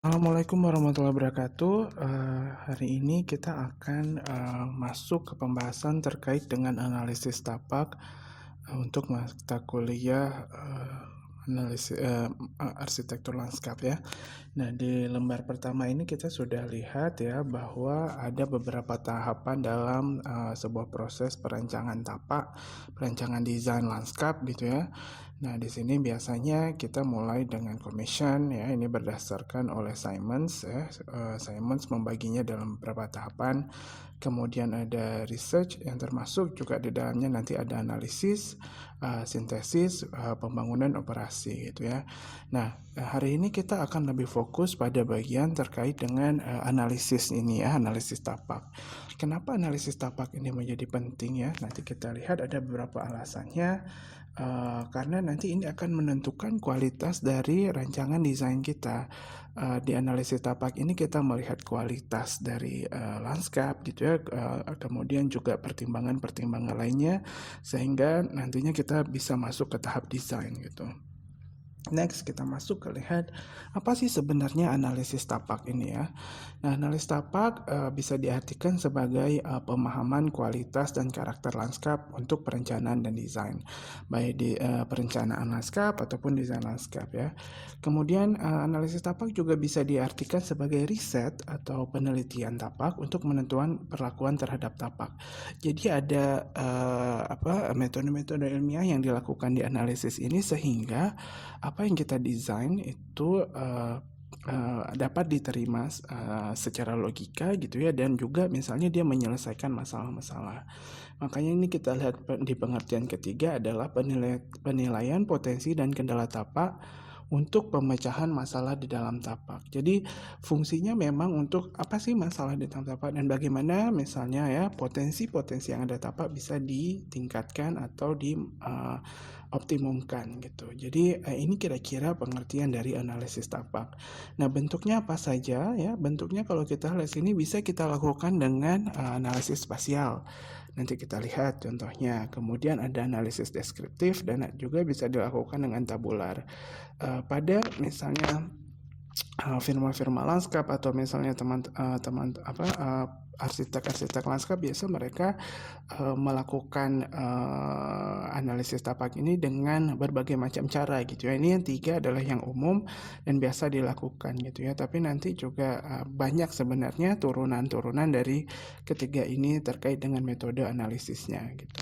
Assalamualaikum warahmatullahi wabarakatuh. Hari ini kita akan masuk ke pembahasan terkait dengan analisis tapak untuk mata kuliah analisis arsitektur lanskap ya. Nah, di lembar pertama ini kita sudah lihat ya bahwa ada beberapa tahapan dalam sebuah proses perancangan tapak, perancangan desain lanskap gitu ya. Nah, di sini biasanya kita mulai dengan commission ya. Ini berdasarkan oleh Simons ya. Simons membaginya dalam beberapa tahapan. Kemudian ada research yang termasuk juga di dalamnya nanti ada analisis, sintesis, pembangunan operasi gitu ya. Nah, hari ini kita akan lebih fokus pada bagian terkait dengan analisis ini ya, analisis tapak. Kenapa analisis tapak ini menjadi penting ya? Nanti kita lihat ada beberapa alasannya. Karena nanti ini akan menentukan kualitas dari rancangan desain kita. Di analisis tapak ini kita melihat kualitas dari lanskap gitu ya, kemudian juga pertimbangan-pertimbangan lainnya sehingga nantinya kita bisa masuk ke tahap desain gitu. Next, kita masuk ke lihat apa sih sebenarnya analisis tapak ini ya. Nah, analisis tapak bisa diartikan sebagai pemahaman kualitas dan karakter lanskap untuk perencanaan dan desain, baik di perencanaan lanskap ataupun desain lanskap ya. Kemudian analisis tapak juga bisa diartikan sebagai riset atau penelitian tapak untuk menentukan perlakuan terhadap tapak. Jadi ada metode-metode ilmiah yang dilakukan di analisis ini sehingga apa yang kita desain itu dapat diterima secara logika gitu ya, dan juga misalnya dia menyelesaikan masalah-masalah. Makanya ini kita lihat di pengertian ketiga adalah penilaian potensi dan kendala tapak untuk pemecahan masalah di dalam tapak. Jadi fungsinya memang untuk apa sih masalah di dalam tapak dan bagaimana misalnya ya potensi-potensi yang ada tapak bisa ditingkatkan atau dioptimumkan gitu. Jadi ini kira-kira pengertian dari analisis tapak. Nah, bentuknya apa saja ya? Bentuknya kalau kita lihat sini bisa kita lakukan dengan analisis spasial. Nanti kita lihat contohnya. Kemudian ada analisis deskriptif dan juga bisa dilakukan dengan tabular. Pada misalnya firma-firma lanskap atau misalnya teman-teman arsitek-arsitek lanskap biasa mereka melakukan analisis tapak ini dengan berbagai macam cara gitu ya. Ini yang tiga adalah yang umum dan biasa dilakukan gitu ya. Tapi nanti juga banyak sebenarnya turunan-turunan dari ketiga ini terkait dengan metode analisisnya gitu.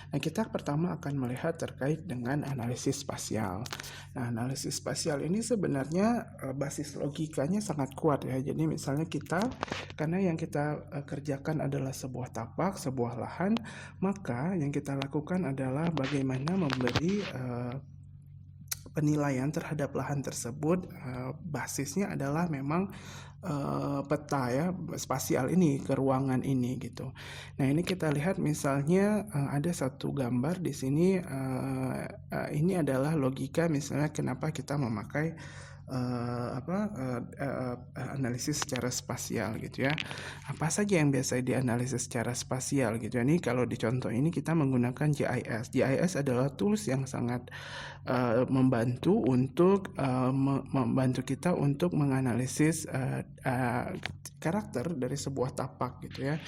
Nah, kita pertama akan melihat terkait dengan analisis spasial. Nah, analisis spasial ini sebenarnya basis logikanya sangat kuat ya. Jadi misalnya karena yang kita kerjakan adalah sebuah tapak, sebuah lahan, maka yang kita lakukan adalah bagaimana memberi penilaian terhadap lahan tersebut. Basisnya adalah memang peta ya, spasial ini ke ruangan ini gitu. Nah, ini kita lihat misalnya ada satu gambar di sini. Ini adalah logika misalnya kenapa kita memakai analisis secara spasial gitu ya. Apa saja yang biasa dianalisis secara spasial gitu ya. Ini kalau di contoh ini kita menggunakan GIS. GIS adalah tools yang sangat membantu kita untuk menganalisis karakter dari sebuah tapak gitu ya.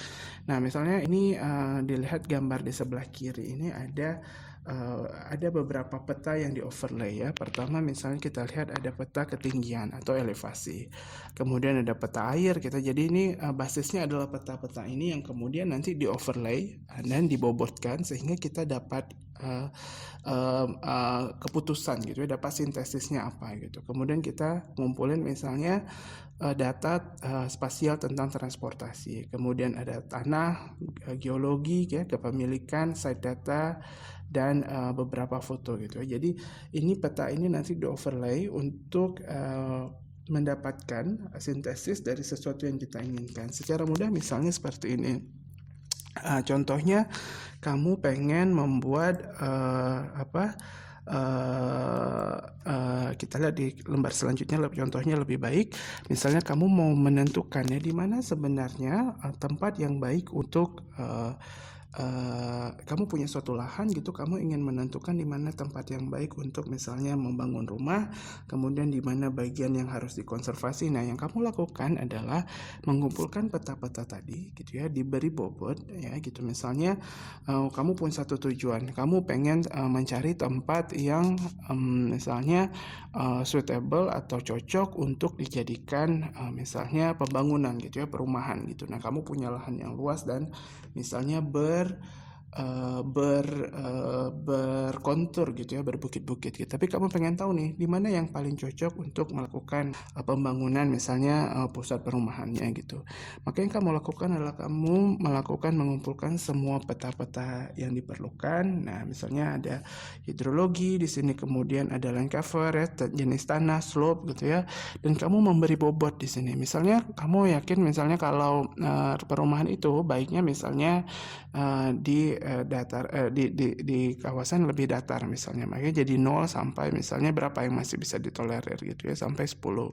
Nah, misalnya ini dilihat gambar di sebelah kiri ini ada beberapa peta yang di overlay ya. Pertama misalnya kita lihat ada peta ketinggian atau elevasi. Kemudian ada peta air kita. Jadi ini basisnya adalah peta-peta ini yang kemudian nanti di overlay dan dibobotkan sehingga kita dapat keputusan gitu ya, dapat sintesisnya apa gitu. Kemudian kita ngumpulin misalnya data spasial tentang transportasi. Kemudian ada tanah, geologi ya, kepemilikan, site data dan beberapa foto gitu. Jadi ini peta ini nanti di overlay untuk mendapatkan sintesis dari sesuatu yang kita inginkan. Secara mudah misalnya seperti ini. Contohnya kamu pengen membuat kita lihat di lembar selanjutnya contohnya lebih baik. Misalnya kamu mau menentukan ya di mana sebenarnya tempat yang baik untuk kamu punya suatu lahan gitu, kamu ingin menentukan di mana tempat yang baik untuk misalnya membangun rumah, kemudian di mana bagian yang harus dikonservasi. Nah, yang kamu lakukan adalah mengumpulkan peta-peta tadi gitu ya, diberi bobot ya gitu. Misalnya kamu punya satu tujuan, kamu pengen mencari tempat yang misalnya suitable atau cocok untuk dijadikan misalnya pembangunan gitu ya, perumahan gitu. Nah, kamu punya lahan yang luas dan misalnya berkontur gitu ya, berbukit-bukit gitu. Tapi kamu pengen tahu nih, di mana yang paling cocok untuk melakukan pembangunan misalnya pusat perumahannya gitu. Maka yang kamu lakukan adalah kamu mengumpulkan semua peta-peta yang diperlukan. Nah, misalnya ada hidrologi di sini, kemudian ada land cover ya, jenis tanah, slope gitu ya. Dan kamu memberi bobot di sini. Misalnya kamu yakin misalnya kalau perumahan itu baiknya misalnya di kawasan lebih datar misalnya, makanya jadi 0 sampai misalnya berapa yang masih bisa ditolerir gitu ya, sampai 10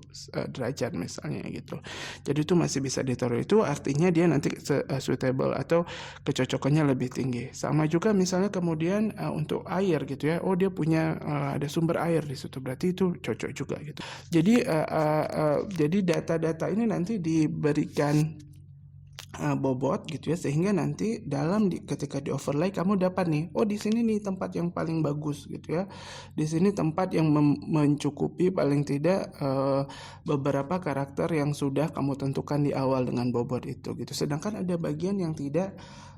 derajat misalnya gitu. Jadi itu masih bisa ditolerir, itu artinya dia nanti suitable atau kecocokannya lebih tinggi. Sama juga misalnya kemudian untuk air gitu ya, oh dia punya ada sumber air di situ, berarti itu cocok juga gitu. Jadi data-data ini nanti diberikan bobot gitu ya, sehingga nanti ketika di overlay kamu dapat nih, oh di sini nih tempat yang paling bagus gitu ya, di sini tempat yang mencukupi paling tidak beberapa karakter yang sudah kamu tentukan di awal dengan bobot itu gitu. Sedangkan ada bagian yang tidak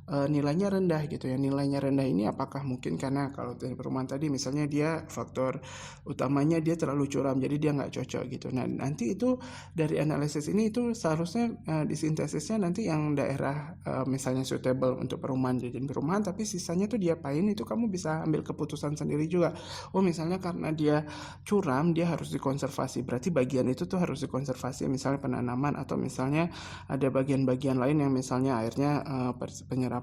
nilainya rendah gitu ya. Nilainya rendah ini apakah mungkin karena kalau dari perumahan tadi misalnya dia faktor utamanya dia terlalu curam, jadi dia nggak cocok gitu. Nah, nanti itu dari analisis ini itu seharusnya disintesisnya nanti yang daerah misalnya suitable untuk perumahan, jadi perumahan, tapi sisanya tuh diapain itu kamu bisa ambil keputusan sendiri juga. Oh misalnya karena dia curam dia harus dikonservasi, berarti bagian itu tuh harus dikonservasi, misalnya penanaman, atau misalnya ada bagian-bagian lain yang misalnya airnya penyerapannya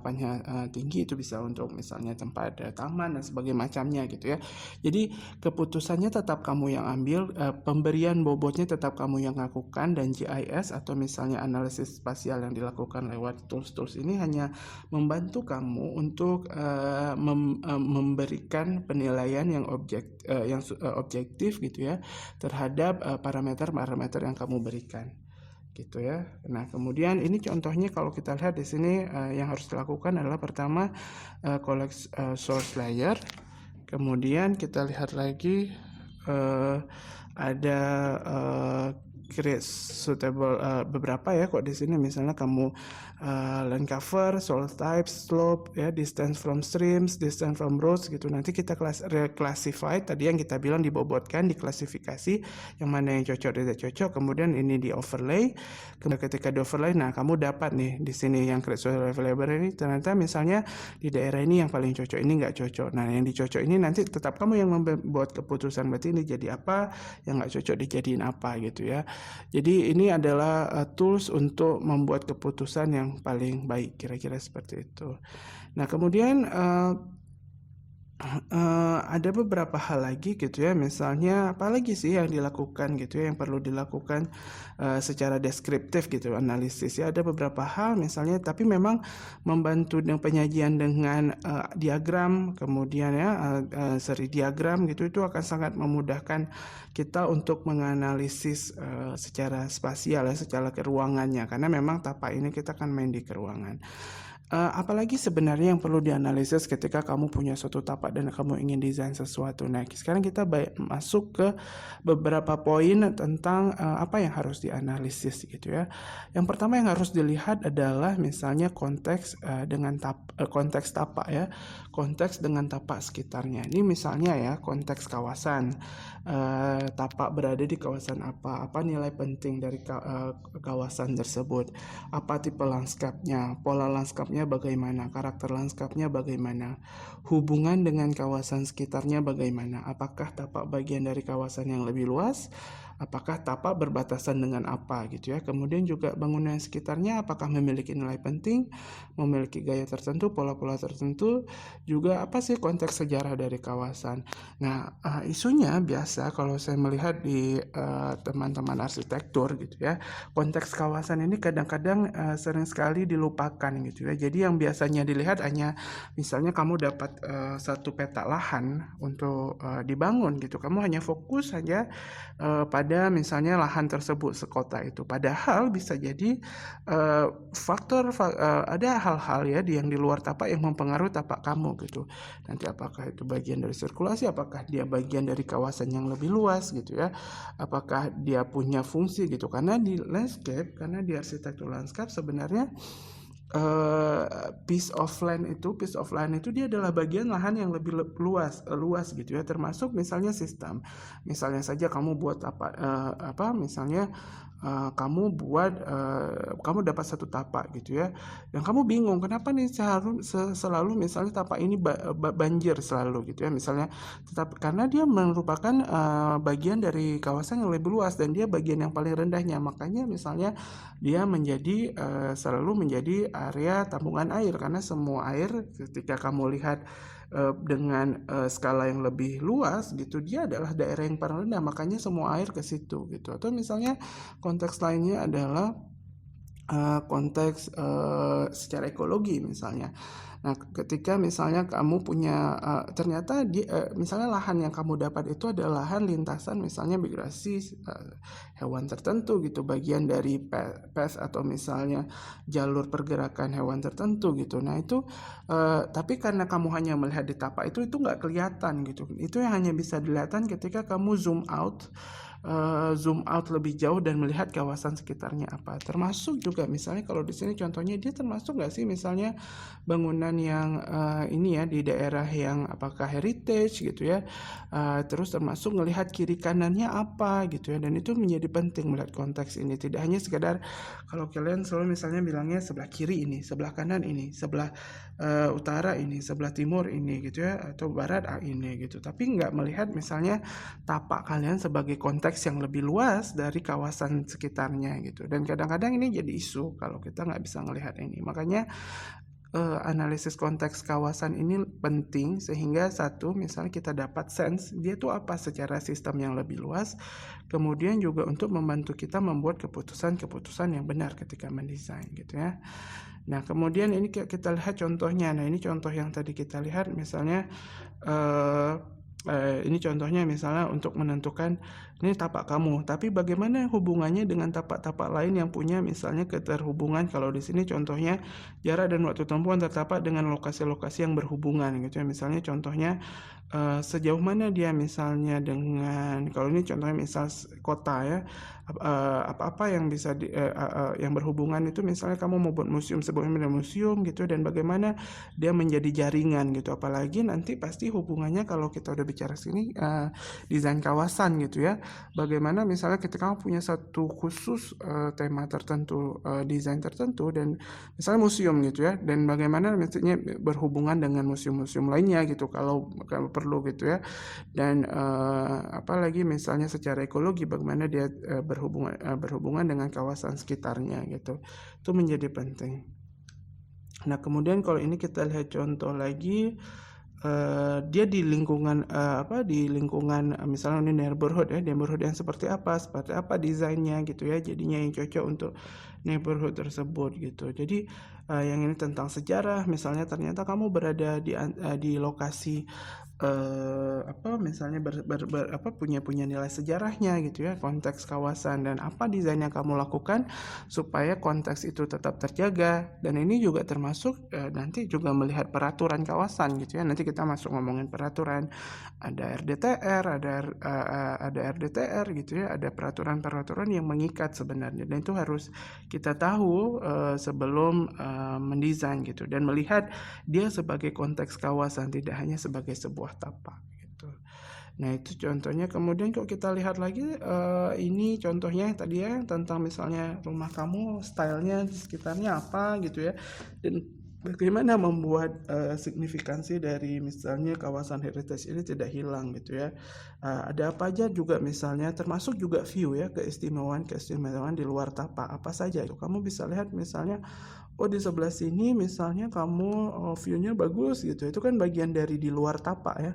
tinggi, itu bisa untuk misalnya tempat taman dan sebagainya macamnya gitu ya. Jadi keputusannya tetap kamu yang ambil, pemberian bobotnya tetap kamu yang lakukan, dan GIS atau misalnya analisis spasial yang dilakukan lewat tools-tools ini hanya membantu kamu untuk memberikan penilaian yang objektif gitu ya terhadap parameter-parameter yang kamu berikan gitu ya. Nah, kemudian ini contohnya kalau kita lihat di sini yang harus dilakukan adalah pertama collect source layer. Kemudian kita lihat lagi ada create suitable beberapa ya kok di sini, misalnya kamu land cover, soil type, slope ya, distance from streams, distance from roads gitu. Nanti kita classify tadi yang kita bilang, dibobotkan, diklasifikasi yang mana yang cocok tidak cocok, kemudian ini di overlay. Ketika di overlay, nah kamu dapat nih di sini yang create soil available ini ternyata misalnya di daerah ini yang paling cocok, ini nggak cocok. Nah, yang dicocok ini nanti tetap kamu yang membuat keputusan, berarti ini jadi apa, yang nggak cocok dijadiin apa gitu ya. Jadi ini adalah tools untuk membuat keputusan yang paling baik, kira-kira seperti itu. Nah, kemudian ada beberapa hal lagi gitu ya, misalnya apalagi sih yang dilakukan gitu ya, yang perlu dilakukan secara deskriptif gitu, analisis ya. Ada beberapa hal misalnya, tapi memang membantu dengan penyajian dengan diagram, kemudian ya seri diagram gitu, itu akan sangat memudahkan kita untuk menganalisis secara spasial ya, secara keruangannya, karena memang tapak ini kita akan main di keruangan. Apalagi sebenarnya yang perlu dianalisis ketika kamu punya suatu tapak dan kamu ingin desain sesuatu. Nah, sekarang kita masuk ke beberapa poin tentang apa yang harus dianalisis gitu ya. Yang pertama yang harus dilihat adalah misalnya konteks dengan konteks tapak ya, konteks dengan tapak sekitarnya. Ini misalnya ya, konteks kawasan, tapak berada di kawasan apa nilai penting dari kawasan tersebut, apa tipe lanskapnya, pola lanskapnya bagaimana, karakter lanskapnya bagaimana, hubungan dengan kawasan sekitarnya bagaimana, apakah tapak bagian dari kawasan yang lebih luas apakah tapak berbatasan dengan apa gitu ya. Kemudian juga bangunan sekitarnya apakah memiliki nilai penting, memiliki gaya tertentu, pola-pola tertentu, juga apa sih konteks sejarah dari kawasan. Nah, isunya biasa kalau saya melihat di teman-teman arsitektur gitu ya, konteks kawasan ini kadang-kadang sering sekali dilupakan gitu ya. Jadi yang biasanya dilihat hanya misalnya kamu dapat satu peta lahan untuk dibangun gitu, kamu hanya fokus saja pada misalnya lahan tersebut sekota itu. Padahal bisa jadi ada hal-hal ya yang di luar tapak yang mempengaruhi tapak kamu gitu. Nanti apakah itu bagian dari sirkulasi, apakah dia bagian dari kawasan yang lebih luas gitu ya, apakah dia punya fungsi gitu. Karena di landscape, karena di arsitektur landscape sebenarnya piece of land itu dia adalah bagian lahan yang lebih luas gitu ya, termasuk misalnya sistem. Misalnya saja kamu buat misalnya kamu dapat satu tapak gitu ya, yang kamu bingung kenapa nih selalu misalnya tapak ini banjir selalu gitu ya misalnya, tetapi karena dia merupakan bagian dari kawasan yang lebih luas dan dia bagian yang paling rendahnya, makanya misalnya dia selalu menjadi area tambungan air, karena semua air ketika kamu lihat dengan skala yang lebih luas gitu, dia adalah daerah yang paling rendah, makanya semua air ke situ gitu. Atau misalnya konteks lainnya adalah konteks secara ekologi misalnya. Nah, ketika misalnya kamu punya ternyata misalnya lahan yang kamu dapat itu adalah lahan lintasan misalnya migrasi hewan tertentu gitu, bagian dari path atau misalnya jalur pergerakan hewan tertentu gitu. Nah, itu tapi karena kamu hanya melihat di tapak itu nggak kelihatan gitu. Itu yang hanya bisa dilihat ketika kamu zoom out lebih jauh dan melihat kawasan sekitarnya apa. Termasuk juga misalnya kalau di sini contohnya dia termasuk nggak sih misalnya bangunan yang ini ya di daerah yang apakah heritage gitu ya, terus termasuk melihat kiri kanannya apa gitu ya, dan itu menjadi penting melihat konteks ini. Tidak hanya sekedar kalau kalian selalu misalnya bilangnya sebelah kiri ini, sebelah kanan ini, sebelah utara ini, sebelah timur ini gitu ya, atau barat ini gitu, tapi nggak melihat misalnya tapak kalian sebagai konteks yang lebih luas dari kawasan sekitarnya gitu. Dan kadang-kadang ini jadi isu kalau kita nggak bisa melihat ini. Makanya analisis konteks kawasan ini penting, sehingga satu misalnya kita dapat sense dia tuh apa secara sistem yang lebih luas, kemudian juga untuk membantu kita membuat keputusan-keputusan yang benar ketika mendesain gitu ya. Nah, kemudian ini kita lihat contohnya. Nah, ini contoh yang tadi kita lihat misalnya ini contohnya misalnya untuk menentukan ini tapak kamu, tapi bagaimana hubungannya dengan tapak-tapak lain yang punya misalnya keterhubungan. Kalau di sini contohnya jarak dan waktu tempuh antar tapak dengan lokasi-lokasi yang berhubungan gitu ya. Misalnya contohnya sejauh mana dia misalnya dengan, kalau ini contohnya misal kota ya, apa-apa yang bisa yang berhubungan itu, misalnya kamu mau buat museum, sebuah museum gitu, dan bagaimana dia menjadi jaringan gitu. Apalagi nanti pasti hubungannya kalau kita udah bicara sini desain kawasan gitu ya, bagaimana misalnya ketika kamu punya satu khusus tema tertentu, desain tertentu, dan misalnya museum gitu ya, dan bagaimana misalnya berhubungan dengan museum-museum lainnya gitu kalau perlu gitu ya, dan apalagi misalnya secara ekologi bagaimana dia berhubungan dengan kawasan sekitarnya gitu, itu menjadi penting. Nah, kemudian kalau ini kita lihat contoh lagi, dia di lingkungan misalnya ini neighborhood yang seperti apa desainnya gitu ya, jadinya yang cocok untuk neighborhood tersebut gitu. Jadi yang ini tentang sejarah, misalnya ternyata kamu berada di lokasi misalnya punya nilai sejarahnya gitu ya, konteks kawasan, dan apa desain yang kamu lakukan supaya konteks itu tetap terjaga. Dan ini juga termasuk nanti juga melihat peraturan kawasan gitu ya. Nanti kita masuk ngomongin peraturan, ada RDTR, ada RDTR gitu ya, ada peraturan-peraturan yang mengikat sebenarnya, dan itu harus kita tahu sebelum mendesain gitu, dan melihat dia sebagai konteks kawasan, tidak hanya sebagai sebuah tapak gitu. Nah, itu contohnya. Kemudian kalau kita lihat lagi ini contohnya tadi ya, tentang misalnya rumah kamu stylenya di sekitarnya apa gitu ya, dan bagaimana membuat signifikansi dari misalnya kawasan heritage ini tidak hilang gitu ya. Ada apa aja juga misalnya, termasuk juga view ya, keistimewaan di luar tapak apa saja itu. Kamu bisa lihat misalnya, oh di sebelah sini misalnya kamu view-nya bagus gitu. Itu kan bagian dari di luar tapak ya.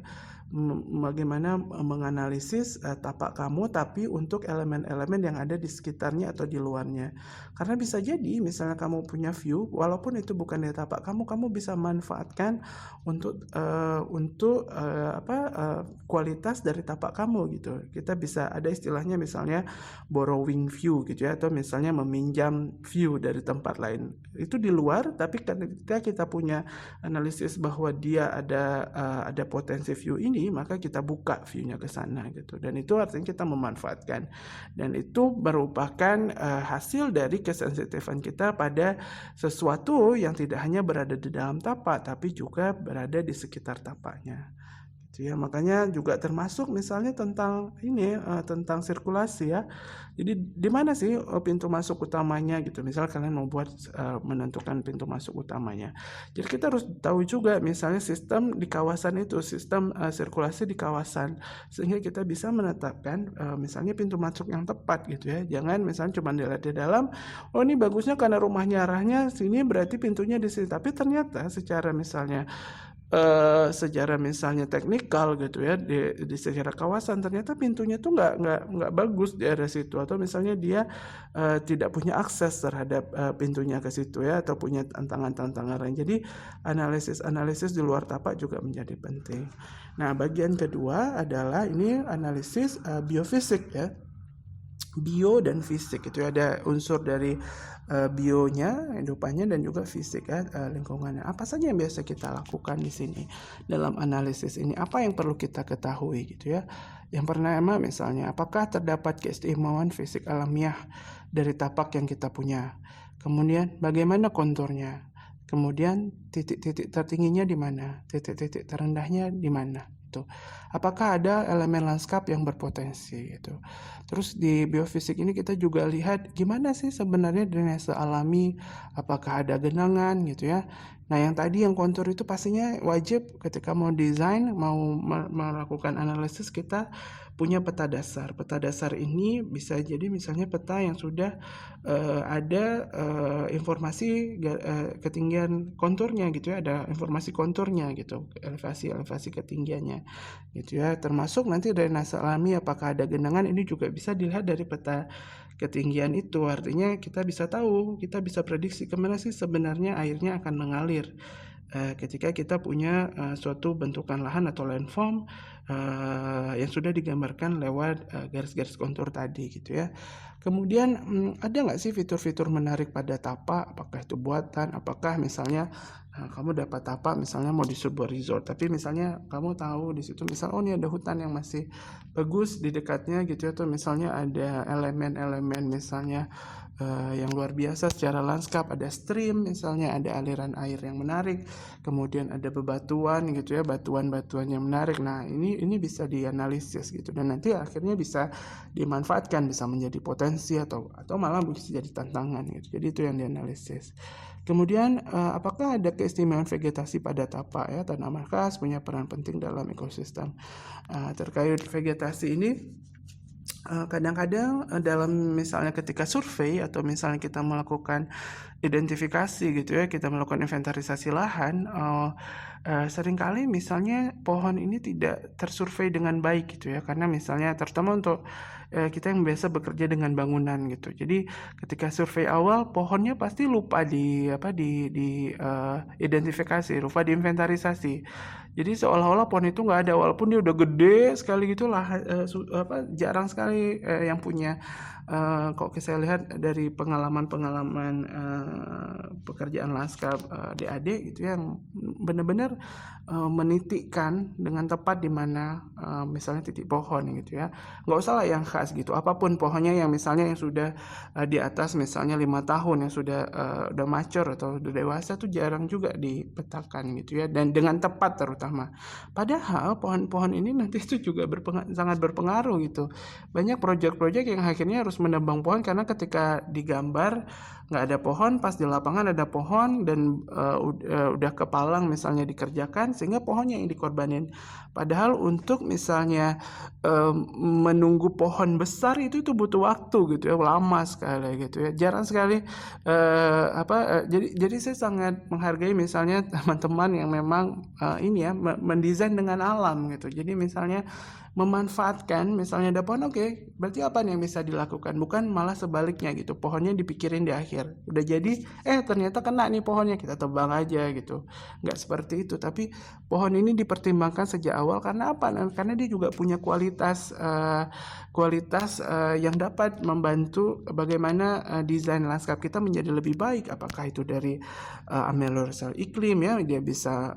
Bagaimana menganalisis tapak kamu tapi untuk elemen-elemen yang ada di sekitarnya atau di luarnya. Karena bisa jadi misalnya kamu punya view walaupun itu bukan di tapak kamu bisa manfaatkan untuk kualitas dari tapak kamu gitu. Kita bisa ada istilahnya misalnya borrowing view gitu ya, atau misalnya meminjam view dari tempat lain. Itu di luar, tapi ketika kita punya analisis bahwa dia ada potensi view ini, maka kita buka view-nya ke sana gitu. Dan itu artinya kita memanfaatkan. Dan itu merupakan hasil dari kesensitifan kita pada sesuatu yang tidak hanya berada di dalam tapak, tapi juga berada di sekitar tapaknya. Ya, makanya juga termasuk misalnya tentang ini tentang sirkulasi ya. Jadi di mana sih pintu masuk utamanya gitu. Misal kalian mau buat menentukan pintu masuk utamanya. Jadi kita harus tahu juga misalnya sistem di kawasan itu, sistem sirkulasi di kawasan, sehingga kita bisa menetapkan misalnya pintu masuk yang tepat gitu ya. Jangan misalnya cuma dilihat di dalam, oh ini bagusnya karena rumahnya arahnya sini berarti pintunya di sini. Tapi ternyata secara misalnya teknikal gitu ya, di secara kawasan ternyata pintunya tuh nggak bagus di area situ, atau misalnya dia tidak punya akses terhadap pintunya ke situ ya, atau punya tantangan-tantangan lain. Jadi analisis di luar tapak juga menjadi penting. Nah, bagian kedua adalah ini analisis biofisik ya. Bio dan fisik itu ada unsur dari bionya, kehidupannya, dan juga fisik ya, lingkungannya. Apa saja yang biasa kita lakukan di sini dalam analisis ini? Apa yang perlu kita ketahui gitu ya? Yang pertama misalnya, apakah terdapat keistimewaan fisik alamiah dari tapak yang kita punya? Kemudian bagaimana konturnya? Kemudian titik-titik tertingginya di mana? Titik-titik terendahnya di mana? Itu. Apakah ada elemen lanskap yang berpotensi gitu. Terus di biofisik ini kita juga lihat gimana sih sebenarnya drainase alami, apakah ada genangan gitu ya. Nah, yang tadi yang kontur itu pastinya wajib ketika mau desain, mau melakukan analisis, kita punya peta dasar. Peta dasar ini bisa jadi misalnya peta yang sudah ada informasi ketinggian konturnya gitu ya, ada informasi konturnya gitu, elevasi ketinggiannya gitu ya, termasuk nanti drainase alami apakah ada genangan, ini juga bisa dilihat dari peta ketinggian itu. Artinya kita bisa tahu, kita bisa prediksi kemana sih sebenarnya airnya akan mengalir ketika kita punya suatu bentukan lahan atau landform yang sudah digambarkan lewat garis-garis kontur tadi gitu ya. Kemudian ada nggak sih fitur-fitur menarik pada tapak, apakah itu buatan, apakah misalnya kamu dapat tapak misalnya mau di sebuah resort, tapi misalnya kamu tahu di situ misal oh ini ada hutan yang masih bagus di dekatnya gitu ya, atau misalnya ada elemen-elemen misalnya yang luar biasa secara lanskap, ada stream misalnya, ada aliran air yang menarik, kemudian ada bebatuan gitu ya, batuan-batuan yang menarik. Nah, ini bisa dianalisis gitu, dan nanti akhirnya bisa dimanfaatkan, bisa menjadi potensi atau malah bisa jadi tantangan gitu. Jadi itu yang dianalisis. Kemudian apakah ada keistimewaan vegetasi pada tapak ya, tanaman khas punya peran penting dalam ekosistem. Terkait vegetasi ini kadang-kadang dalam misalnya ketika survei atau misalnya kita melakukan identifikasi gitu ya, kita melakukan inventarisasi lahan, seringkali misalnya pohon ini tidak tersurvei dengan baik gitu ya, karena misalnya terutama untuk kita yang biasa bekerja dengan bangunan gitu. Jadi ketika survei awal pohonnya pasti lupa di identifikasi, lupa diinventarisasi. Jadi seolah-olah pohon itu nggak ada, walaupun dia udah gede sekali gitu lah, jarang sekali yang punya. Kok saya lihat dari pengalaman pekerjaan lanskap DAD gitu ya, yang benar-benar menitikkan dengan tepat di mana misalnya titik pohon gitu ya. Nggak usah lah yang khas gitu, apapun pohonnya yang misalnya yang sudah di atas misalnya 5 tahun, yang sudah udah mature atau udah dewasa tuh jarang juga dipetakan gitu ya, dan dengan tepat terutama. Padahal pohon-pohon ini nanti itu juga sangat berpengaruh gitu. Banyak proyek-proyek yang akhirnya harus menebang pohon karena ketika digambar nggak ada pohon, pas di lapangan misalkan ada pohon dan udah kepalang misalnya dikerjakan sehingga pohonnya yang dikorbanin. Padahal untuk misalnya menunggu pohon besar itu butuh waktu gitu ya, lama sekali gitu ya. Jarang sekali jadi saya sangat menghargai misalnya teman-teman yang memang ini ya mendesain dengan alam gitu. Jadi misalnya memanfaatkan misalnya ada pohon, oke, berarti apa nih yang bisa dilakukan, bukan malah sebaliknya gitu, pohonnya dipikirin di akhir, udah jadi ternyata kena nih pohonnya, kita tebang aja gitu. Nggak seperti itu, tapi pohon ini dipertimbangkan sejak awal karena apa? Karena dia juga punya kualitas yang dapat membantu bagaimana desain lanskap kita menjadi lebih baik, apakah itu dari ameliorisasi iklim ya, dia bisa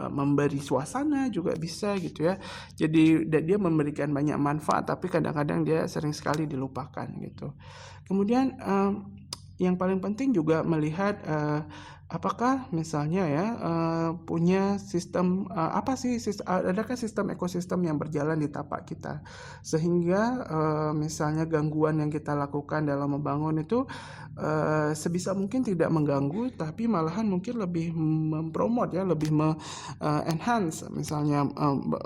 memberi suasana juga bisa gitu ya. Jadi dia memberikan banyak manfaat, tapi kadang-kadang dia sering sekali dilupakan gitu. Kemudian yang paling penting juga melihat apakah misalnya ya punya sistem apa sih adakah sistem ekosistem yang berjalan di tapak kita sehingga misalnya gangguan yang kita lakukan dalam membangun itu sebisa mungkin tidak mengganggu, tapi malahan mungkin lebih mempromot ya, lebih enhance misalnya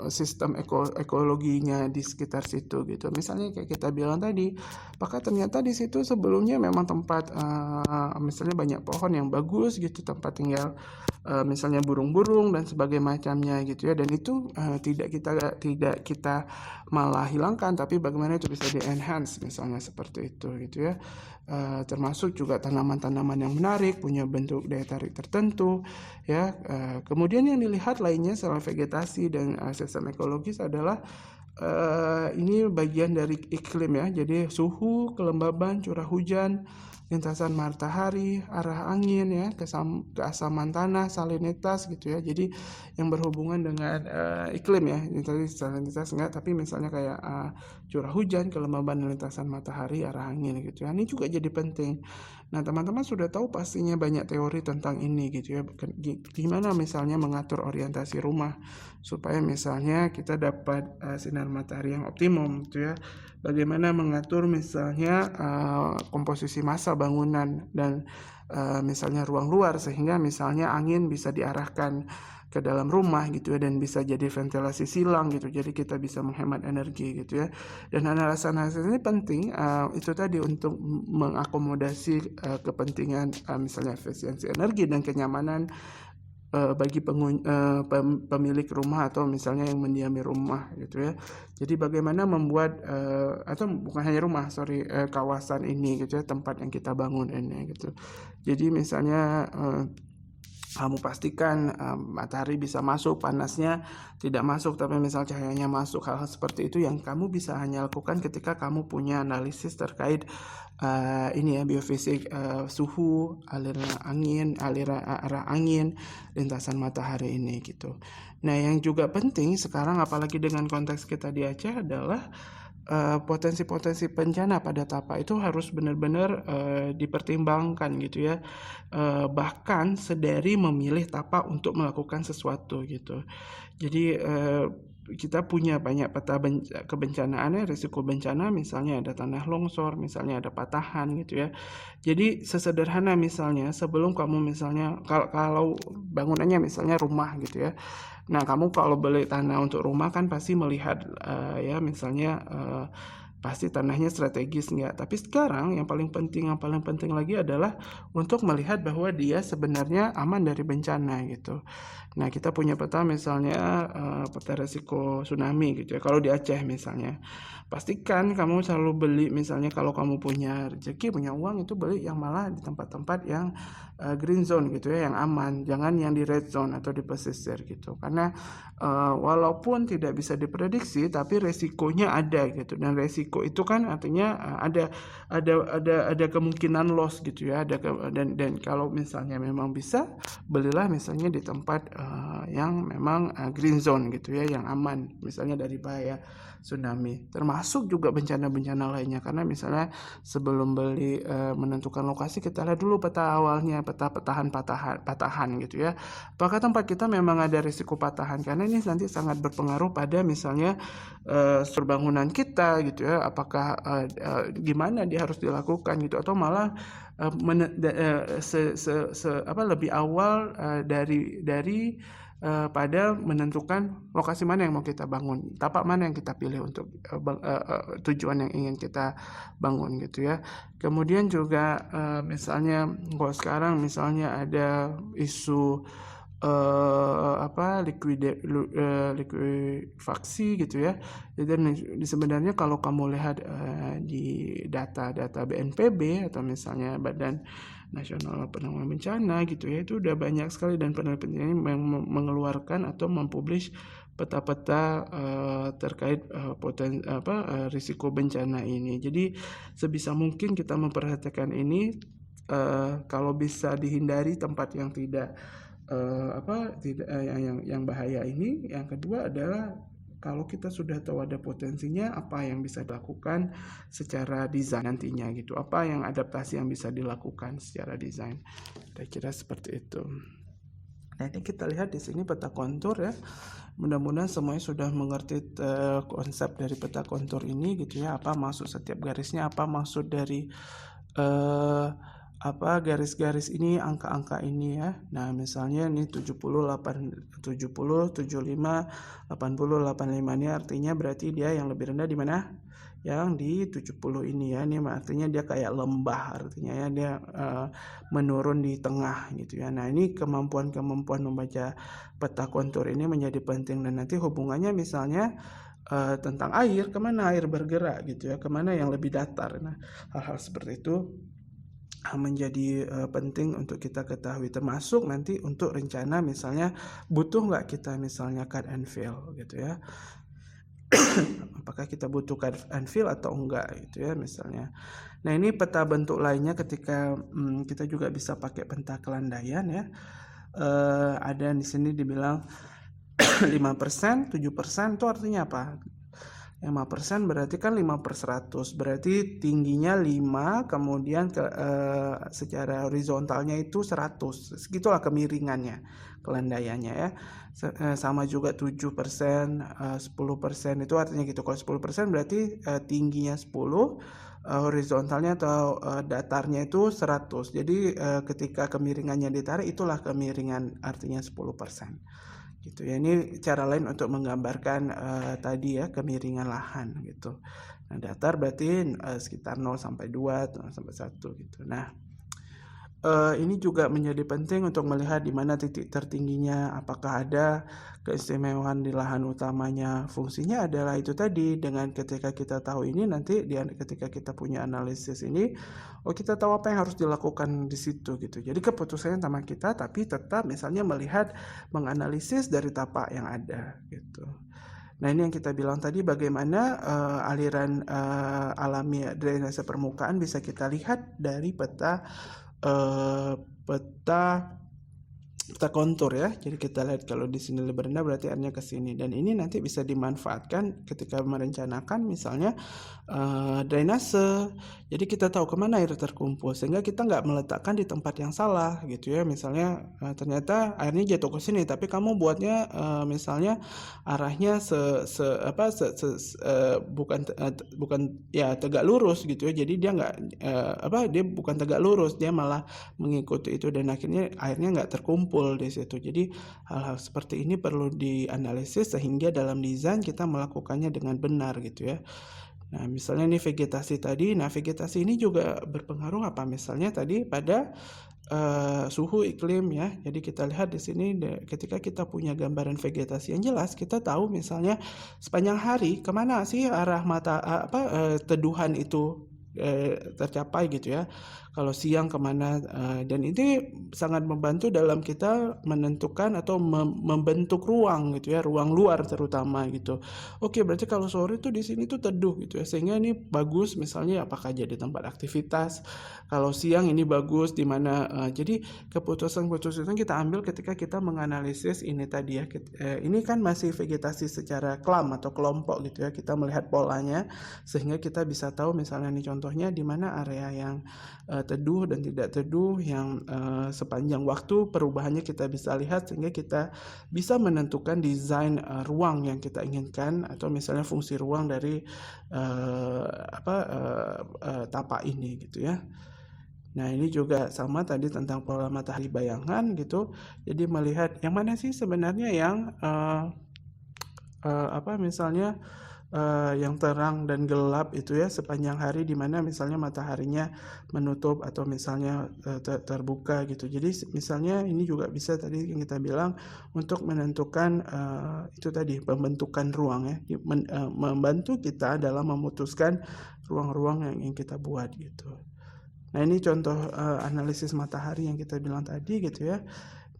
sistem ekologinya di sekitar situ gitu. Misalnya kayak kita bilang tadi, apakah ternyata di situ sebelumnya memang tempat misalnya banyak pohon yang bagus gitu, tempat tinggal misalnya burung-burung dan sebagainya macamnya gitu ya, dan itu tidak kita malah hilangkan, tapi bagaimana itu bisa di-enhance misalnya seperti itu gitu ya. Termasuk juga tanaman-tanaman yang menarik, punya bentuk daya tarik tertentu ya. Kemudian yang dilihat lainnya selain vegetasi dan sistem ekologis adalah ini bagian dari iklim ya, jadi suhu, kelembaban, curah hujan, lintasan matahari, arah angin ya, keasaman tanah, salinitas gitu ya. Jadi yang berhubungan dengan iklim ya, ini tadi salinitas enggak, tapi misalnya kayak curah hujan, kelembaban, lintasan matahari, arah angin gitu ya. Ini juga jadi penting. Nah, teman-teman sudah tahu pastinya banyak teori tentang ini gitu ya. Gimana misalnya mengatur orientasi rumah supaya misalnya kita dapat sinar matahari yang optimum gitu ya. Bagaimana mengatur misalnya komposisi massa bangunan dan misalnya ruang luar sehingga misalnya angin bisa diarahkan ke dalam rumah gitu ya, dan bisa jadi ventilasi silang gitu, jadi kita bisa menghemat energi gitu ya. Dan alasan-alasan ini penting itu tadi untuk mengakomodasi kepentingan misalnya efisiensi energi dan kenyamanan bagi pemilik rumah atau misalnya yang mendiami rumah gitu ya. Jadi bagaimana membuat atau bukan hanya rumah, kawasan ini gitu ya, tempat yang kita bangun ini gitu. Jadi misalnya kamu pastikan matahari bisa masuk, panasnya tidak masuk, tapi misal cahayanya masuk. Hal-hal seperti itu yang kamu bisa hanya lakukan ketika kamu punya analisis terkait ini ya, biofisik, suhu, aliran angin, arah angin, lintasan matahari ini gitu. Nah, yang juga penting sekarang apalagi dengan konteks kita di Aceh adalah potensi-potensi bencana pada tapak itu harus benar-benar dipertimbangkan gitu ya, bahkan sedari memilih tapak untuk melakukan sesuatu gitu. Jadi kita punya banyak peta kebencanaan, risiko bencana, misalnya ada tanah longsor, misalnya ada patahan gitu ya. Jadi sesederhana misalnya sebelum kamu misalnya kalau bangunannya misalnya rumah gitu ya. Nah, kamu kalau beli tanah untuk rumah kan pasti melihat ya misalnya pasti tanahnya strategis enggak. Tapi sekarang yang paling penting lagi adalah untuk melihat bahwa dia sebenarnya aman dari bencana gitu. Nah, kita punya peta misalnya peta risiko tsunami gitu ya. Kalau di Aceh misalnya, pastikan kamu selalu beli misalnya kalau kamu punya rezeki, punya uang itu beli yang malah di tempat-tempat yang green zone gitu ya, yang aman, jangan yang di red zone atau di pesisir gitu. Karena walaupun tidak bisa diprediksi, tapi resikonya ada gitu. Dan resiko itu kan artinya ada kemungkinan loss gitu ya. Dan kalau misalnya memang bisa, belilah misalnya di tempat yang memang green zone gitu ya, yang aman misalnya dari bahaya tsunami, termasuk juga bencana-bencana lainnya. Karena misalnya sebelum beli menentukan lokasi, kita lihat dulu peta awalnya, peta patahan gitu ya. Apakah tempat kita memang ada risiko patahan? Karena ini nanti sangat berpengaruh pada misalnya struktur bangunan kita gitu ya, apakah gimana dia harus dilakukan gitu, atau malah lebih awal dari pada menentukan lokasi mana yang mau kita bangun, tapak mana yang kita pilih untuk tujuan yang ingin kita bangun gitu ya. Kemudian juga misalnya kalau sekarang misalnya ada isu likuifaksi gitu ya. Jadi sebenarnya kalau kamu lihat di data-data BNPB atau misalnya Badan Nasional Penanggulangan Bencana gitu ya, itu udah banyak sekali dan penelitian yang mengeluarkan atau mempublish peta-peta terkait risiko bencana ini. Jadi sebisa mungkin kita memperhatikan ini, kalau bisa dihindari tempat yang tidak yang bahaya ini. Yang kedua adalah kalau kita sudah tahu ada potensinya, apa yang bisa dilakukan secara desain nantinya gitu, apa yang adaptasi yang bisa dilakukan secara desain. Saya kira seperti itu. Nah, ini kita lihat di sini peta kontur ya. Mudah-mudahan semuanya sudah mengerti konsep dari peta kontur ini gitu ya, apa maksud setiap garisnya, apa maksud dari garis-garis ini, angka-angka ini ya. Nah, misalnya ini 70, 75, 80, 85 ini artinya berarti dia yang lebih rendah di mana? Yang di 70 ini ya. Ini artinya dia kayak lembah, artinya ya dia menurun di tengah gitu ya. Nah, ini kemampuan membaca peta kontur ini menjadi penting, dan nanti hubungannya misalnya tentang air, kemana air bergerak gitu ya, kemana yang lebih datar. Nah, hal-hal seperti itu menjadi penting untuk kita ketahui, termasuk nanti untuk rencana misalnya butuh nggak kita misalnya cut and fill gitu ya. Apakah kita butuh cut and fill atau enggak gitu ya misalnya. Nah, ini peta bentuk lainnya ketika kita juga bisa pakai peta kelandaian ya. Ada di sini dibilang 5%, 7% itu artinya apa? 5% berarti kan 5/100, berarti tingginya 5, kemudian secara horizontalnya itu 100, segitulah kemiringannya, kelandaiannya ya. Sama juga 7%, 10% itu artinya gitu. Kalau 10% berarti tingginya 10, horizontalnya atau datarnya itu 100. Jadi ketika kemiringannya ditarik, itulah kemiringan, artinya 10%. Gitu ya. Ini cara lain untuk menggambarkan tadi ya, kemiringan lahan gitu. Nah, datar berarti sekitar 0 sampai 2, 0 sampai 1 gitu. Nah, ini juga menjadi penting untuk melihat di mana titik tertingginya, apakah ada keistimewaan di lahan utamanya. Fungsinya adalah itu tadi, dengan ketika kita tahu ini, nanti ketika kita punya analisis ini, kita tahu apa yang harus dilakukan di situ gitu. Jadi keputusannya sama kita, tapi tetap misalnya menganalisis dari tapak yang ada gitu. Nah, ini yang kita bilang tadi, bagaimana aliran alami drainase permukaan bisa kita lihat dari peta kontur ya. Jadi kita lihat kalau di sini lebih rendah berarti arahnya ke sini, dan ini nanti bisa dimanfaatkan ketika merencanakan misalnya drainase. Jadi kita tahu kemana air terkumpul, sehingga kita nggak meletakkan di tempat yang salah gitu ya. Misalnya ternyata airnya jatuh ke sini, tapi kamu buatnya misalnya arahnya bukan ya tegak lurus gitu ya. Jadi dia nggak dia bukan tegak lurus, dia malah mengikuti itu, dan akhirnya airnya nggak terkumpul di situ. Jadi hal-hal seperti ini perlu dianalisis sehingga dalam desain kita melakukannya dengan benar gitu ya. Nah, misalnya ini vegetasi tadi. Nah, vegetasi ini juga berpengaruh apa? Misalnya tadi pada suhu iklim ya. Jadi kita lihat di sini ketika kita punya gambaran vegetasi yang jelas, kita tahu misalnya sepanjang hari kemana sih arah teduhan itu tercapai gitu ya. Kalau siang kemana, dan ini sangat membantu dalam kita menentukan atau membentuk ruang gitu ya, ruang luar terutama gitu. Oke, berarti kalau sore tuh di sini tuh teduh gitu ya, sehingga ini bagus misalnya apakah jadi tempat aktivitas. Kalau siang ini bagus di mana, jadi keputusan kita ambil ketika kita menganalisis ini tadi ya. Ini kan masih vegetasi secara klam atau kelompok gitu ya, kita melihat polanya sehingga kita bisa tahu misalnya ini contohnya di mana area yang teduh dan tidak teduh, yang sepanjang waktu perubahannya kita bisa lihat sehingga kita bisa menentukan desain ruang yang kita inginkan, atau misalnya fungsi ruang dari tapak ini gitu ya. Nah, ini juga sama tadi tentang pola matahari bayangan gitu. Jadi melihat yang mana sih sebenarnya yang misalnya yang terang dan gelap itu ya sepanjang hari, di mana misalnya mataharinya menutup atau misalnya terbuka gitu. Jadi misalnya ini juga bisa tadi yang kita bilang untuk menentukan itu tadi pembentukan ruang ya, membantu kita dalam memutuskan ruang-ruang yang ingin kita buat gitu. Nah, ini contoh analisis matahari yang kita bilang tadi gitu ya.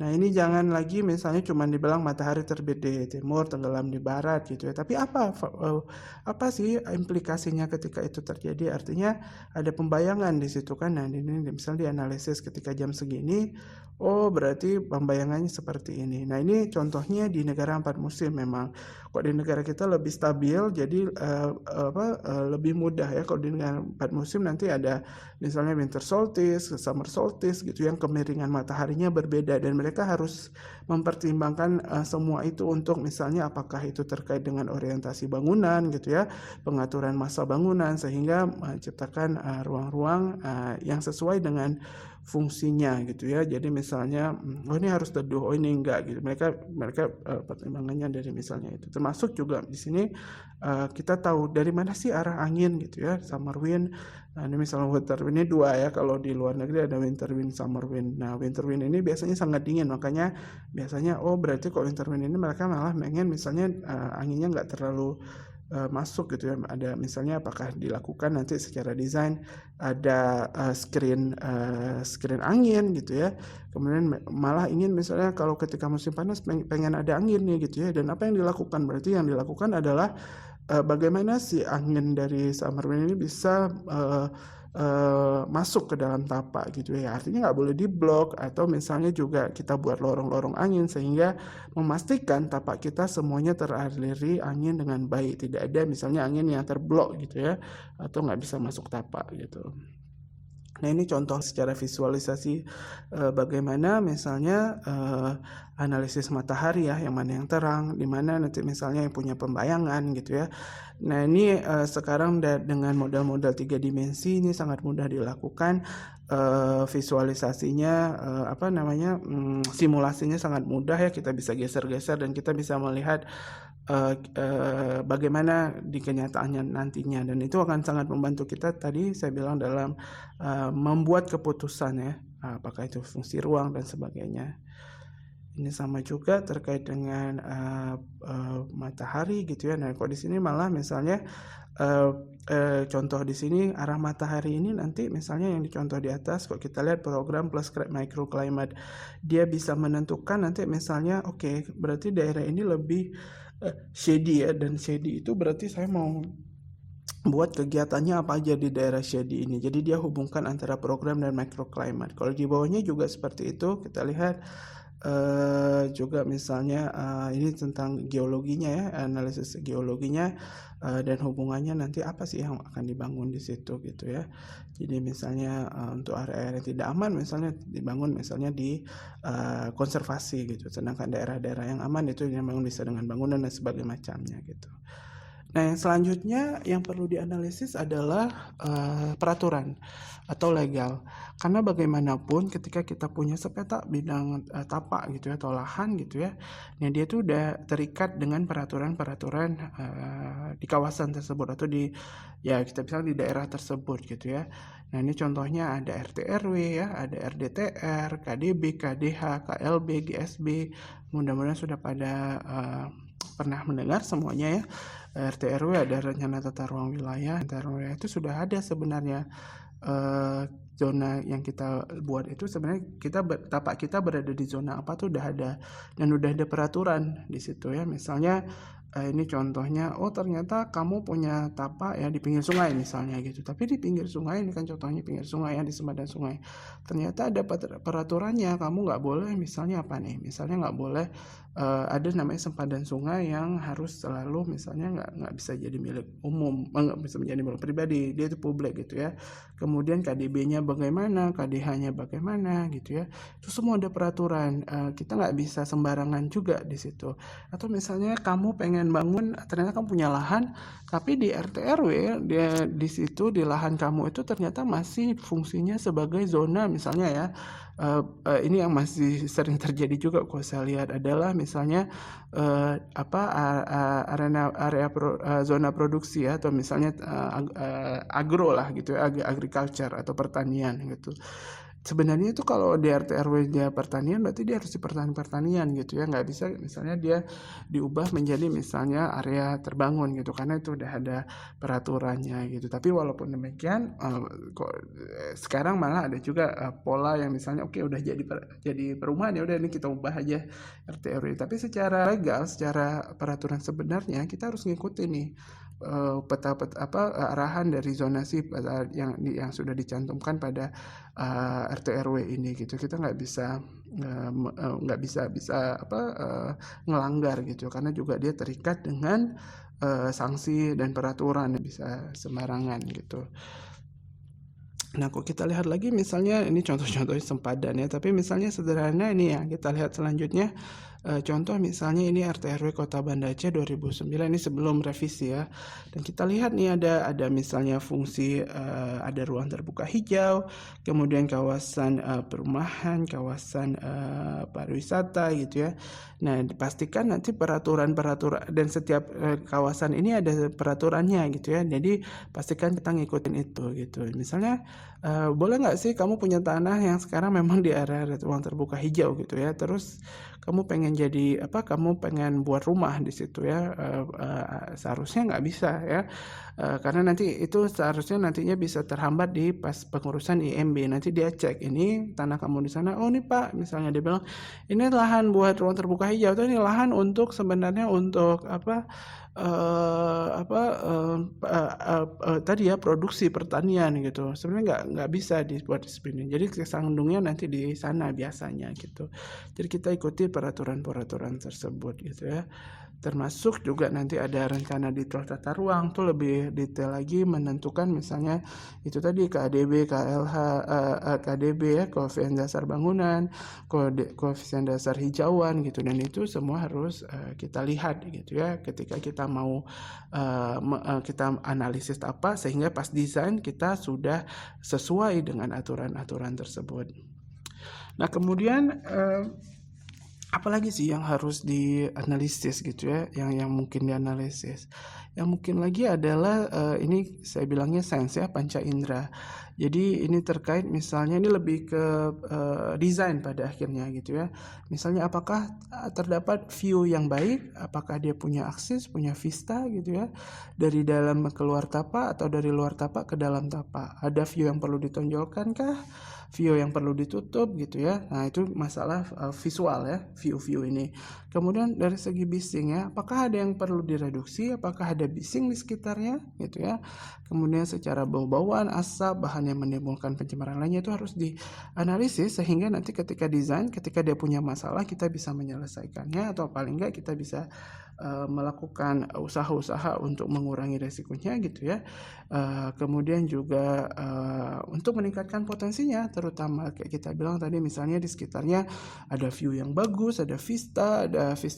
Nah, ini jangan lagi misalnya cuma dibilang matahari terbit di timur, tenggelam di barat gitu ya. Tapi apa sih implikasinya ketika itu terjadi? Artinya ada pembayangan di situ kan. Nah, ini misalnya dianalisis ketika jam segini, oh berarti pembayangannya seperti ini. Nah, ini contohnya di negara 4 musim memang. Kok di negara kita lebih stabil, jadi lebih mudah ya. Kalau di negara 4 musim nanti ada misalnya winter solstice, summer solstice gitu, yang kemiringan mataharinya berbeda, dan mereka harus mempertimbangkan semua itu untuk misalnya apakah itu terkait dengan orientasi bangunan gitu ya, pengaturan massa bangunan, sehingga menciptakan ruang-ruang yang sesuai dengan fungsinya gitu ya. Jadi misalnya oh ini harus teduh, oh ini enggak gitu. Mereka pertimbangannya dari misalnya itu. Termasuk juga di sini kita tahu dari mana sih arah angin gitu ya, summer wind. Nah, ini misalnya winter wind ini dua ya, kalau di luar negeri ada winter wind, summer wind. Nah, winter wind ini biasanya sangat dingin, makanya biasanya oh berarti kok winter wind ini mereka malah pengen misalnya anginnya nggak terlalu masuk gitu ya. Ada misalnya apakah dilakukan nanti secara desain ada screen angin gitu ya. Kemudian malah ingin misalnya kalau ketika musim panas pengen ada angin nih gitu ya. Dan apa yang dilakukan? Berarti yang dilakukan adalah bagaimana si angin dari summer wind ini bisa masuk ke dalam tapak gitu ya. Artinya nggak boleh diblok, atau misalnya juga kita buat lorong-lorong angin sehingga memastikan tapak kita semuanya teraliri angin dengan baik, tidak ada misalnya angin yang terblok gitu ya, atau nggak bisa masuk tapak gitu. Nah, ini contoh secara visualisasi bagaimana misalnya analisis matahari ya, yang mana yang terang, di mana nanti misalnya yang punya pembayangan gitu ya. Nah, ini sekarang dengan model-model 3 dimensi ini sangat mudah dilakukan. Visualisasinya simulasinya sangat mudah ya, kita bisa geser-geser dan kita bisa melihat bagaimana di kenyataannya nantinya, dan itu akan sangat membantu kita tadi saya bilang dalam membuat keputusan ya, apakah itu fungsi ruang dan sebagainya. Ini sama juga terkait dengan matahari gitu ya. Nah, kok di sini malah misalnya contoh di sini arah matahari ini nanti misalnya yang dicontoh di atas, kok kita lihat program plus microclimate, dia bisa menentukan nanti misalnya oke, berarti daerah ini lebih shady ya, dan shady itu berarti saya mau buat kegiatannya apa aja di daerah shady ini. Jadi dia hubungkan antara program dan microclimate. Kalau di bawahnya juga seperti itu, kita lihat juga misalnya ini tentang geologinya ya, analisis geologinya dan hubungannya nanti apa sih yang akan dibangun di situ gitu ya. Jadi misalnya untuk area-area yang tidak aman misalnya dibangun misalnya di konservasi gitu, sedangkan daerah-daerah yang aman itu yang memang bisa dengan bangunan dan sebagainya macamnya gitu. Nah, yang selanjutnya yang perlu dianalisis adalah peraturan atau legal. Karena bagaimanapun ketika kita punya sepeta bidang tapak gitu ya, atau lahan gitu ya, nah dia tuh udah terikat dengan peraturan-peraturan di kawasan tersebut, atau ya kita bilang di daerah tersebut gitu ya. Nah, ini contohnya ada RT RW ya, ada RDTR, KDB, KDH, KLB, GSB. Mudah-mudahan sudah pada pernah mendengar semuanya ya. RT RW ada rencana tata ruang wilayah. Tata ruang wilayah itu sudah ada sebenarnya. Zona yang kita buat itu sebenarnya tapak kita berada di zona apa tuh udah ada, dan udah ada peraturan di situ ya. Misalnya Ini contohnya, oh ternyata kamu punya tapak ya di pinggir sungai misalnya gitu. Tapi di pinggir sungai, ini kan contohnya pinggir sungai ya, di sempadan sungai. Ternyata ada peraturannya, kamu nggak boleh misalnya apa nih? Misalnya nggak boleh ada namanya sempadan sungai yang harus selalu misalnya nggak bisa jadi milik umum, nggak bisa menjadi milik pribadi, dia itu publik gitu ya. Kemudian KDB-nya bagaimana, KDH-nya bagaimana gitu ya. Itu semua ada peraturan. Kita nggak bisa sembarangan juga di situ. Atau misalnya kamu pengen bangun, ternyata kamu punya lahan, tapi di RT RW dia di situ di lahan kamu itu ternyata masih fungsinya sebagai zona misalnya ya. Ini yang masih sering terjadi juga kalau saya lihat adalah misalnya zona produksi ya, atau misalnya agro lah gitu ya, agriculture atau pertanian gitu. Sebenarnya itu kalau di RT RW dia pertanian, berarti dia harus di pertanian gitu ya, nggak bisa misalnya dia diubah menjadi misalnya area terbangun gitu, karena itu udah ada peraturannya gitu. Tapi walaupun demikian, sekarang malah ada juga pola yang misalnya oke udah jadi perumahan, ya udah ini kita ubah aja RT RW. Tapi secara legal, secara peraturan sebenarnya kita harus ngikutin nih arahan dari zonasi yang sudah dicantumkan pada RT RW ini gitu. Kita nggak bisa ngelanggar gitu, karena juga dia terikat dengan sanksi dan peraturan, bisa sembarangan gitu. Nah, kok kita lihat lagi misalnya ini contoh-contohnya sempadan ya, tapi misalnya sederhana ini ya, kita lihat selanjutnya. Contoh misalnya ini RT RW Kota Banda Aceh 2009, ini sebelum revisi ya. Dan kita lihat nih ada misalnya fungsi ada ruang terbuka hijau, kemudian kawasan perumahan, kawasan pariwisata gitu ya. Nah, dipastikan nanti peraturan-peraturan, dan setiap kawasan ini ada peraturannya gitu ya. Jadi pastikan kita ngikutin itu gitu. Misalnya boleh nggak sih kamu punya tanah yang sekarang memang di area ruang terbuka hijau gitu ya, terus kamu pengen kamu pengen buat rumah di situ ya, seharusnya nggak bisa ya, karena nanti itu seharusnya nantinya bisa terhambat di pas pengurusan IMB. Nanti dia cek ini tanah kamu di sana, oh ini Pak misalnya dia bilang ini lahan buat ruang terbuka hijau, atau ini lahan untuk sebenarnya untuk tadi ya produksi pertanian gitu. Sebenarnya nggak bisa dibuat di sini. Jadi kesandungnya nanti di sana biasanya gitu. Jadi kita ikuti peraturan-peraturan tersebut gitu ya. Termasuk juga nanti ada rencana detail tata ruang, tuh lebih detail lagi menentukan misalnya itu tadi KDB, KLH, KDB ya, koefisien dasar bangunan, koefisien dasar hijauan gitu, dan itu semua harus kita lihat gitu ya ketika kita mau kita analisis apa, sehingga pas desain kita sudah sesuai dengan aturan-aturan tersebut. Nah, kemudian apalagi sih yang harus dianalisis gitu ya, yang mungkin dianalisis. Yang mungkin lagi adalah ini saya bilangnya sense ya, panca indera. Jadi ini terkait misalnya ini lebih ke desain pada akhirnya gitu ya. Misalnya apakah terdapat view yang baik, apakah dia punya akses, punya vista gitu ya, dari dalam keluar tapak atau dari luar tapak ke dalam tapak. Ada view yang perlu ditonjolkan kah? View yang perlu ditutup gitu ya. Nah, itu masalah visual ya, view ini. Kemudian dari segi bising ya, apakah ada yang perlu direduksi, apakah ada bising di sekitarnya gitu ya. Kemudian secara bau-bauan, asap, bahan yang menimbulkan pencemaran lainnya itu harus dianalisis, sehingga nanti ketika desain, ketika dia punya masalah kita bisa menyelesaikannya, atau paling enggak kita bisa melakukan usaha-usaha untuk mengurangi resikonya gitu ya. Kemudian juga untuk meningkatkan potensinya, terutama kayak kita bilang tadi misalnya di sekitarnya ada view yang bagus, ada vista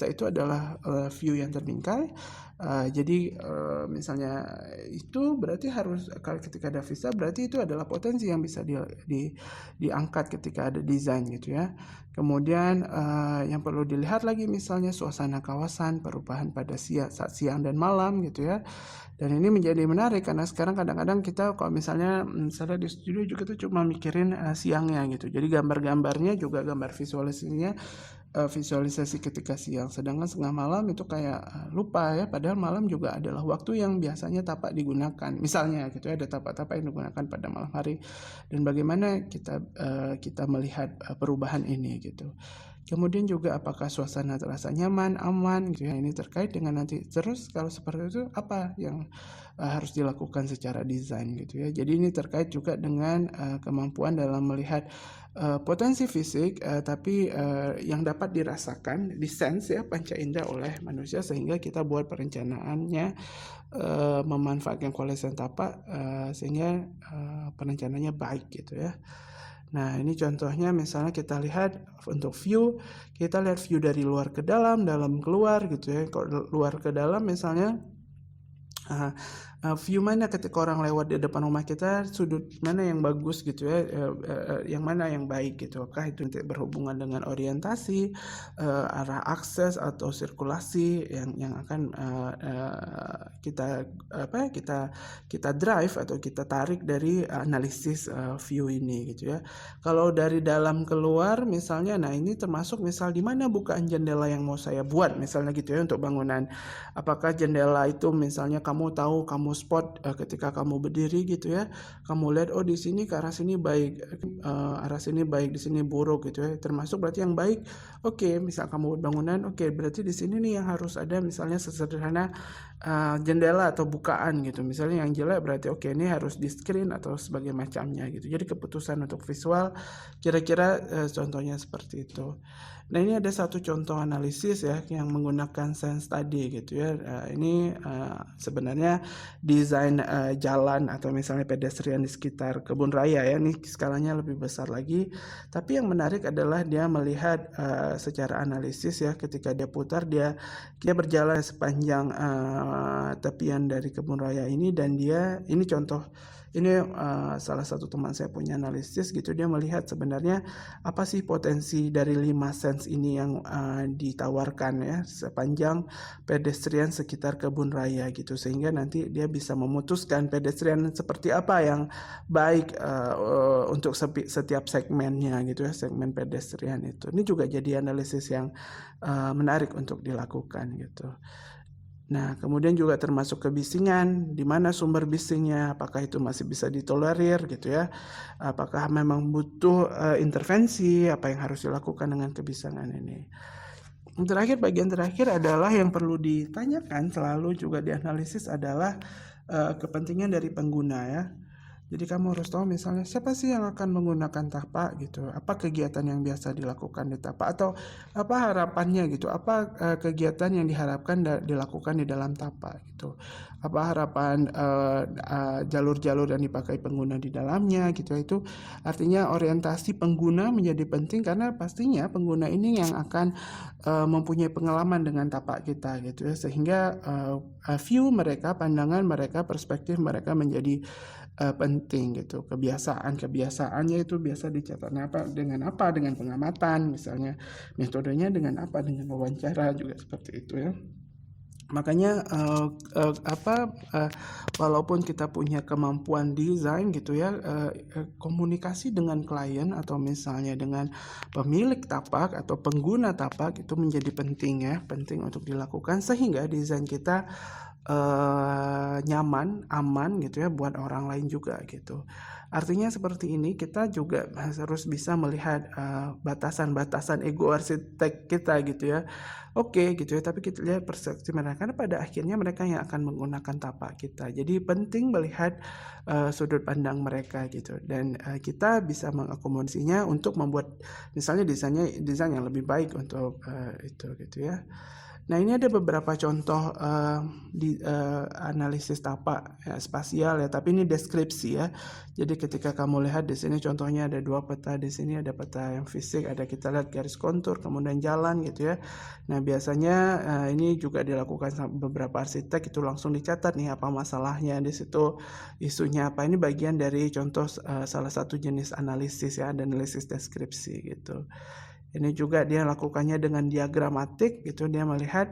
itu adalah view yang terbingkai. Jadi misalnya itu berarti harus, kalau ketika ada vista berarti itu adalah potensi yang bisa diangkat ketika ada desain gitu ya. Kemudian yang perlu dilihat lagi misalnya suasana kawasan, perubahan pada saat siang dan malam gitu ya. Dan ini menjadi menarik karena sekarang kadang-kadang kita kalau misalnya di studio juga tuh cuma mikirin siangnya gitu. Jadi gambar-gambarnya juga, gambar visualisasi ketika siang, sedangkan setengah malam itu kayak lupa ya, padahal malam juga adalah waktu yang biasanya tapak digunakan misalnya gitu ya, ada tapak-tapak yang digunakan pada malam hari, dan bagaimana kita melihat perubahan ini gitu. Kemudian juga apakah suasana terasa nyaman, aman gitu ya, ini terkait dengan nanti. Terus kalau seperti itu apa yang harus dilakukan secara desain gitu ya. Jadi ini terkait juga dengan kemampuan dalam melihat potensi fisik tapi yang dapat dirasakan, disense ya, panca indera oleh manusia sehingga kita buat perencanaannya memanfaatkan kualitas tapak sehingga perencanaannya baik gitu ya. Nah, ini contohnya misalnya kita lihat untuk view, kita lihat view dari luar ke dalam keluar gitu ya. Kalau luar ke dalam misalnya view mana ketika orang lewat di depan rumah kita, sudut mana yang bagus gitu ya, yang mana yang baik gitu. Apakah itu berhubungan dengan orientasi, arah akses atau sirkulasi yang akan kita drive atau kita tarik dari analisis view ini gitu ya. Kalau dari dalam keluar misalnya, nah ini termasuk misal di mana bukaan jendela yang mau saya buat misalnya gitu ya untuk bangunan. Apakah jendela itu misalnya kamu tahu, kamu spot ketika kamu berdiri gitu ya, kamu lihat oh di sini ke arah sini baik, arah sini baik, di sini buruk gitu ya. Termasuk berarti yang baik, oke, misal kamu bangunan, oke, berarti di sini nih yang harus ada misalnya sesederhana jendela atau bukaan gitu. Misalnya yang jelek berarti oke, ini harus di screen atau sebagai macamnya gitu. Jadi keputusan untuk visual kira-kira contohnya seperti itu. Nah, ini ada satu contoh analisis ya yang menggunakan sense tadi gitu ya. Ini sebenarnya desain jalan atau misalnya pedestrian di sekitar kebun raya ya. Ini skalanya lebih besar lagi. Tapi yang menarik adalah dia melihat secara analisis ya, ketika dia putar dia berjalan sepanjang tepian dari kebun raya ini, dan ini contoh. Ini salah satu teman saya punya analisis gitu, dia melihat sebenarnya apa sih potensi dari 5 sense ini yang ditawarkan ya sepanjang pedestrian sekitar kebun raya gitu, sehingga nanti dia bisa memutuskan pedestrian seperti apa yang baik untuk setiap segmennya gitu ya, segmen pedestrian itu. Ini juga jadi analisis yang menarik untuk dilakukan gitu. Nah, kemudian juga termasuk kebisingan, di mana sumber bisingnya, apakah itu masih bisa ditolerir gitu ya, apakah memang butuh intervensi, apa yang harus dilakukan dengan kebisingan ini. Yang terakhir, bagian terakhir adalah yang perlu ditanyakan selalu juga dianalisis adalah kepentingan dari pengguna ya. Jadi kamu harus tahu misalnya siapa sih yang akan menggunakan tapak gitu, apa kegiatan yang biasa dilakukan di tapak, atau apa harapannya gitu, apa kegiatan yang diharapkan dilakukan di dalam tapak gitu, apa harapan jalur-jalur yang dipakai pengguna di dalamnya gitu. Itu artinya orientasi pengguna menjadi penting karena pastinya pengguna ini yang akan mempunyai pengalaman dengan tapak kita gitu ya, sehingga view mereka, pandangan mereka, perspektif mereka menjadi penting gitu. Kebiasaannya itu biasa dicatat dengan pengamatan misalnya, metodenya dengan dengan wawancara juga seperti itu ya. Makanya walaupun kita punya kemampuan desain gitu ya, komunikasi dengan klien atau misalnya dengan pemilik tapak atau pengguna tapak itu menjadi penting ya, penting untuk dilakukan sehingga desain kita nyaman, aman gitu ya buat orang lain juga gitu. Artinya seperti ini, kita juga harus bisa melihat batasan-batasan ego arsitek kita gitu ya. Oke gitu ya, tapi kita lihat persepsi mereka, karena pada akhirnya mereka yang akan menggunakan tapak kita. Jadi penting melihat sudut pandang mereka gitu, dan kita bisa mengakomodasinya untuk membuat misalnya desain yang lebih baik untuk itu gitu ya. Nah, ini ada beberapa contoh di analisis tapak ya, spasial ya, tapi ini deskripsi ya. Jadi ketika kamu lihat di sini contohnya ada 2 peta, di sini ada peta yang fisik, ada kita lihat garis kontur, kemudian jalan gitu ya. Nah, biasanya ini juga dilakukan sama beberapa arsitek, itu langsung dicatat nih apa masalahnya di situ, isunya apa. Ini bagian dari contoh salah satu jenis analisis ya, analisis deskripsi gitu. Ini juga dia lakukannya dengan diagramatik gitu, dia melihat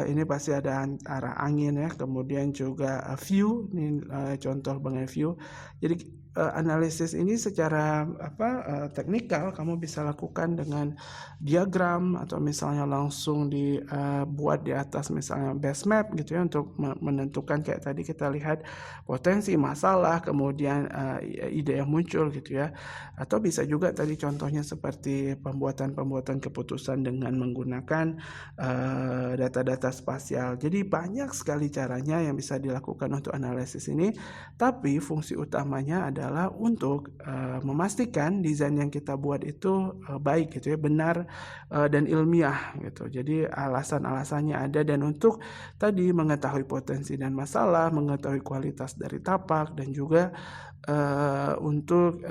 ini pasti ada arah angin ya, kemudian juga view, ini contoh mengenai view. Jadi analisis ini secara teknikal kamu bisa lakukan dengan diagram atau misalnya langsung dibuat di atas misalnya base map gitu ya, untuk menentukan kayak tadi kita lihat potensi, masalah, kemudian ide yang muncul gitu ya. Atau bisa juga tadi contohnya seperti pembuatan keputusan dengan menggunakan data-data spasial. Jadi banyak sekali caranya yang bisa dilakukan untuk analisis ini, tapi fungsi utamanya adalah untuk memastikan desain yang kita buat itu baik gitu ya, benar dan ilmiah gitu. Jadi alasan-alasannya ada, dan untuk tadi mengetahui potensi dan masalah, mengetahui kualitas dari tapak, dan juga untuk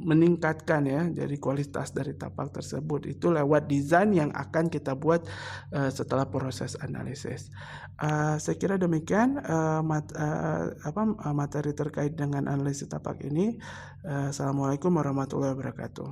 meningkatkan ya dari kualitas dari tapak tersebut itu lewat desain yang akan kita buat setelah proses analisis. Saya kira demikian materi terkait dengan analisis tapak ini. Assalamualaikum warahmatullahi wabarakatuh.